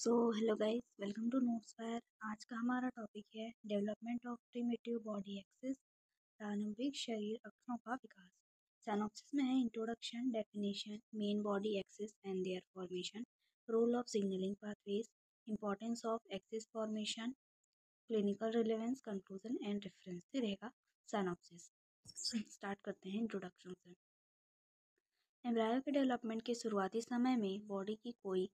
Hello guys, welcome to Notes Fire. आज का हमारा टॉपिक है development of primitive body axis, प्रारंभिक शरीर अक्षों का विकास। सिनॉप्सिस में है introduction, definition, main body axis and their formation, role of signalling pathways, importance of axis formation, clinical relevance, conclusion and reference. से रहेगा सिनॉप्सिस। स्टार्ट करते हैं इंट्रोडक्शन से। एम्ब्रायो के डेवलपमेंट के शुरुआती समय में बॉडी की कोई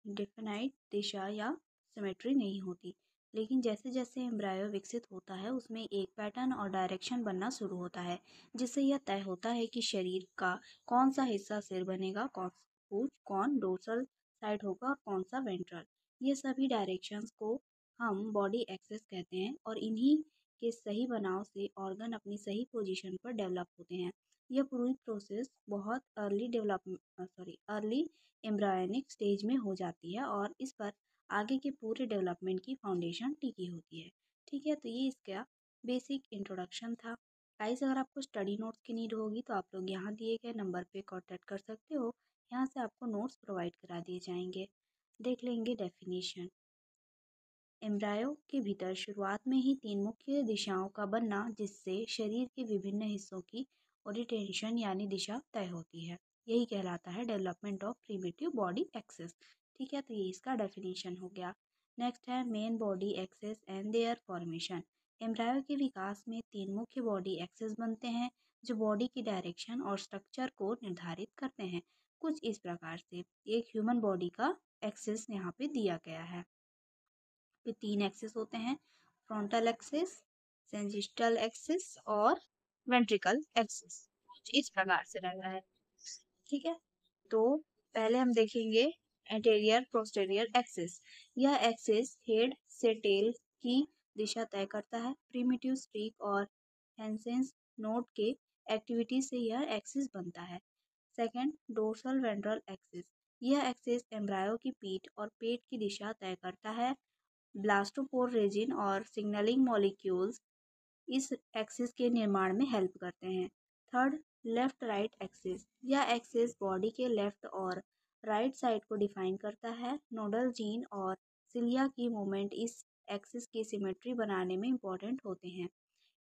डिफाइंड दिशा या सिमेट्री नहीं होती, लेकिन जैसे जैसे एम्ब्रायो विकसित होता है उसमें एक पैटर्न और डायरेक्शन बनना शुरू होता है, जिससे यह तय होता है कि शरीर का कौन सा हिस्सा सिर बनेगा, कौन पूंछ, कौन डोर्सल साइड होगा और कौन सा वेंट्रल। ये सभी डायरेक्शंस को हम बॉडी एक्सेस कहते हैं और इन्हीं के सही बनाव से ऑर्गन अपनी सही पोजीशन पर डेवलप होते हैं। यह पूरी प्रोसेस बहुत अर्ली एम्ब्रायोनिक स्टेज में हो जाती है और इस पर आगे के पूरे डेवलपमेंट की फाउंडेशन टिकी होती है। ठीक है, तो ये इसका बेसिक इंट्रोडक्शन था। गाइस, अगर आपको स्टडी नोट्स की नीड होगी तो आप लोग यहाँ दिए गए नंबर पे कांटेक्ट कर सकते हो। यहाँ से आपको नोट्स प्रोवाइड करा दिए जाएंगे। देख लेंगे डेफिनेशन। एम्ब्रायो के भीतर शुरुआत में ही 3 मुख्य दिशाओं का बनना, जिससे शरीर के विभिन्न हिस्सों की ओरिएंटेशन यानी दिशा तय होती है, यही कहलाता है development of primitive body axes. ठीक है, तो ये इसका डेफिनेशन हो गया। नेक्स्ट है main body axes and their formation. Embryo के विकास में 3 मुख्य बॉडी एक्सेस बनते हैं, जो बॉडी की डायरेक्शन और स्ट्रक्चर को निर्धारित करते हैं। कुछ इस प्रकार से एक ह्यूमन बॉडी का एक्सेस यहाँ पे दिया गया है। पे 3 एक्सिस होते हैं, फ्रंटल एक्सिस, सेंजिटल एक्सिस और वेंट्रिकल एक्सिस। इस प्रकार से रहता है। ठीक है, तो पहले हम देखेंगे एंटेरियर पोस्टेरियर एक्सिस। यह एक्सिस हेड से टेल की दिशा तय करता है। प्रिमिटिव स्ट्रीक और हेंसेंस नोड के एक्टिविटी से यह एक्सिस बनता है। Second, dorsal ventral axis. यह एक्सिस एम्ब्रायो की पीठ और पेट की दिशा तय करता है। ब्लास्टोपोर रेजिन और सिग्नलिंग मॉलिक्यूल्स इस एक्सिस के निर्माण में हेल्प करते हैं। Third, left right axis. यह एक्सिस बॉडी के लेफ्ट और राइट साइड को डिफाइन करता है। नोडल जीन और सिलिया की मूवमेंट इस एक्सिस की सिमेट्री बनाने में इम्पोर्टेंट होते हैं।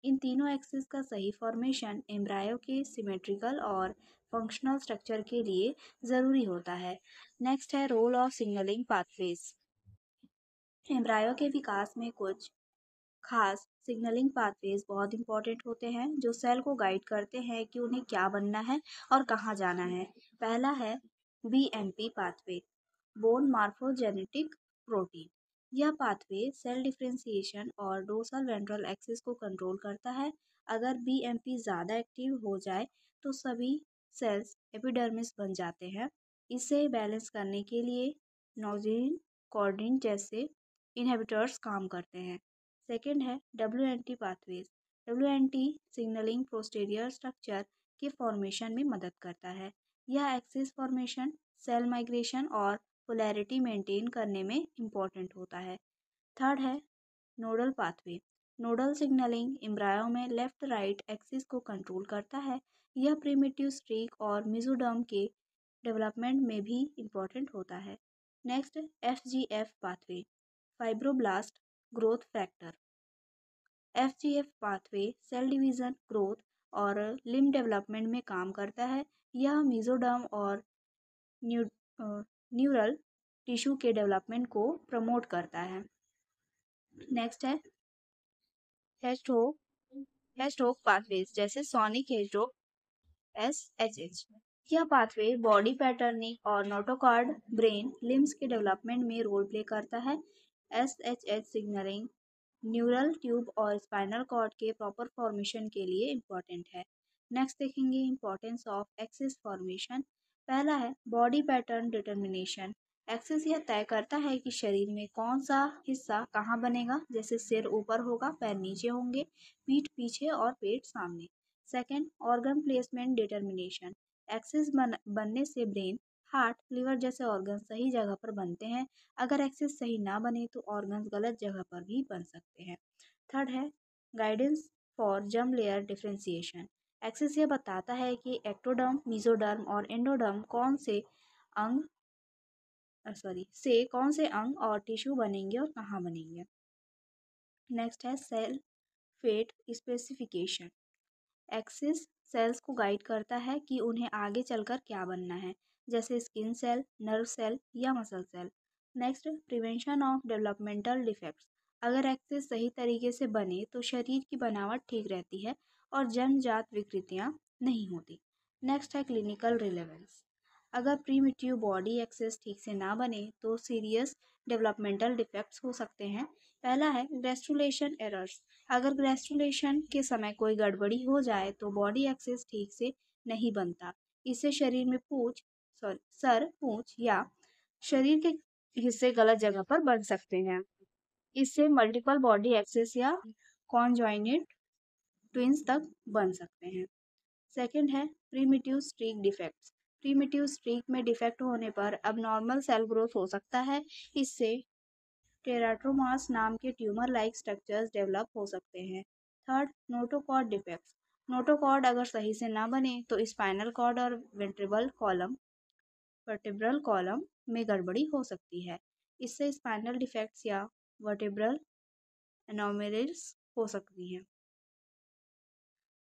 इन तीनों एक्सिस का सही फॉर्मेशन एम्ब्रायो के सिमेट्रिकल और फंक्शनल स्ट्रक्चर के लिए ज़रूरी होता है। नेक्स्ट है role of signalling pathways. Embryo के विकास में कुछ खास सिग्नलिंग पाथवेज बहुत इंपॉर्टेंट होते हैं, जो सेल को गाइड करते हैं कि उन्हें क्या बनना है और कहाँ जाना है। पहला है BMP पाथवे, बोन मार्फोजेनेटिक प्रोटीन। यह पाथवे सेल डिफरेंशिएशन और डोर्सल वेंट्रल एक्सिस को कंट्रोल करता है। अगर BMP ज़्यादा एक्टिव हो जाए तो सभी सेल्स एपिडर्मिस बन जाते हैं। इसे बैलेंस करने के लिए नोजिन कॉर्डिन जैसे इनहिबिटर्स काम करते हैं। सेकेंड है WNT pathways. WNT signalling posterior structure के फॉर्मेशन में मदद करता है। यह एक्सिस फॉर्मेशन, सेल माइग्रेशन और पोलैरिटी मेंटेन करने में इम्पोर्टेंट होता है। थर्ड है nodal pathway. Nodal signalling embryo में लेफ्ट राइट एक्सिस को कंट्रोल करता है। यह प्रिमिटिव स्ट्रीक और मेसोडर्म के डेवलपमेंट में भी इम्पोर्टेंट होता है। Next, FGF pathway, fibroblast growth factor. FGF pathway cell division, growth और लिम्ब डेवलपमेंट में काम करता है। यह मेसोडर्म और न्यूरल टिश्यू के डेवलपमेंट को प्रमोट करता है। नेक्स्ट है हेस्टोक पाथवेज, जैसे सोनिक हेस्टोक SHH। यह पाथवे बॉडी पैटर्निंग और नोटोकॉर्ड ब्रेन लिम्स के डेवलपमेंट में रोल प्ले करता है। SHH सिग्नलिंग न्यूरल ट्यूब और स्पाइनल कॉर्ड के प्रॉपर फॉर्मेशन के लिए इम्पॉर्टेंट है। नेक्स्ट देखेंगे इंपॉर्टेंस ऑफ एक्सिस फॉर्मेशन। पहला है बॉडी पैटर्न डिटर्मिनेशन। एक्सिस यह तय करता है कि शरीर में कौन सा हिस्सा कहाँ बनेगा, जैसे सिर ऊपर होगा, पैर नीचे होंगे, पीठ पीछे और पेट सामने। Second, organ placement determination. Axis बनने से ब्रेन, हार्ट, लिवर जैसे ऑर्गन सही जगह पर बनते हैं। अगर एक्सिस सही ना बने तो ऑर्गन्स गलत जगह पर भी बन सकते हैं। थर्ड है guidance for germ layer differentiation. Axis यह बताता है कि एक्टोडर्म, मेसोडर्म और एंडोडर्म कौन से अंग से कौन से अंग और टिश्यू बनेंगे और कहाँ बनेंगे। नेक्स्ट है cell fate specification. Axis cells को गाइड करता है कि उन्हें आगे चलकर क्या बनना है, जैसे स्किन सेल, नर्व सेल या muscle cell. Next, prevention of developmental defects. अगर एक्सिस सही तरीके से बने तो शरीर की बनावट ठीक रहती है और जन्मजात विकृतियां नहीं होती। नेक्स्ट है क्लिनिकल रिलेवेंस। अगर प्रीमेच्योर बॉडी एक्सेस ठीक से ना बने तो सीरियस डेवलपमेंटल डिफेक्ट्स हो सकते हैं। पहला है ग्रेस्टुलेशन एरर्स। अगर ग्रेस्टुलेशन के समय कोई गड़बड़ी हो जाए तो बॉडी एक्सेस ठीक से नहीं बनता। इससे शरीर में सर, पूंछ या शरीर के हिस्से गलत जगह पर बन सकते हैं। इससे मल्टीपल बॉडी एक्सेस या कॉन्जॉइनेट ट्विंस तक बन सकते हैं। सेकंड है primitive streak defects. Primitive streak में डिफेक्ट होने पर अबनॉर्मल सेल ग्रोथ हो सकता है। इससे टेराट्रोमास नाम के ट्यूमर लाइक स्ट्रक्चर्स डेवलप हो सकते हैं। Third, notochord defects. नोटोकॉर्ड अगर सही से ना बने तो स्पाइनल कॉर्ड और वर्टेब्रल कॉलम में गड़बड़ी हो सकती है। इससे स्पाइनल डिफेक्ट्स या वर्टेब्रल एनोमलीज हो सकती हैं।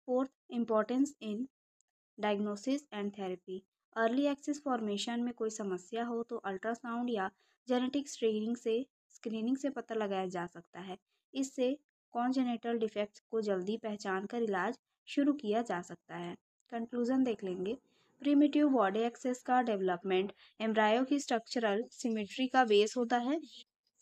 Fourth, importance in diagnosis and therapy. Early axis formation में कोई समस्या हो तो अल्ट्रासाउंड या जेनेटिक स्क्रीनिंग से पता लगाया जा सकता है। इससे कॉन्जेनिटल डिफेक्ट्स को जल्दी पहचान कर इलाज शुरू किया जा सकता है। कंक्लूजन देख लेंगे। प्रीमिटिव बॉडी एक्सेस का डेवलपमेंट एम्ब्रायो की स्ट्रक्चरल सिमेट्री का बेस होता है।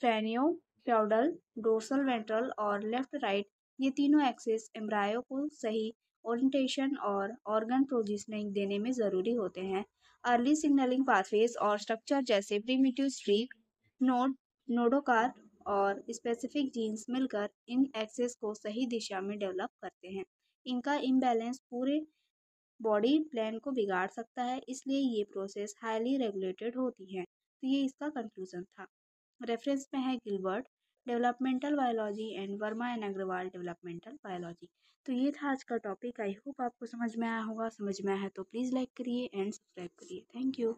क्रेनियो कैउडल, डोर्सल वेंट्रल और लेफ्ट राइट, ये तीनों एक्सिस एम्ब्रायो को सही ओरिएंटेशन और ऑर्गन पोजिशनिंग देने में ज़रूरी होते हैं। अर्ली सिग्नलिंग पाथवेज और स्ट्रक्चर जैसे प्रीमिटिव स्ट्रीक, नोड, नोडोकार्ड और स्पेसिफिक जीन्स मिलकर इन एक्सेस को सही दिशा में डेवलप करते हैं। इनका इम्बैलेंस पूरे बॉडी प्लान को बिगाड़ सकता है, इसलिए ये प्रोसेस हाईली रेगुलेटेड होती है। तो ये इसका कंक्लूजन था। रेफरेंस में है Gilbert developmental biology and Verma and Agarwal developmental biology. तो ये था आज का टॉपिक। आई होप आपको समझ में आया होगा। समझ में आया है तो प्लीज़ लाइक करिए एंड सब्सक्राइब करिए। Thank you.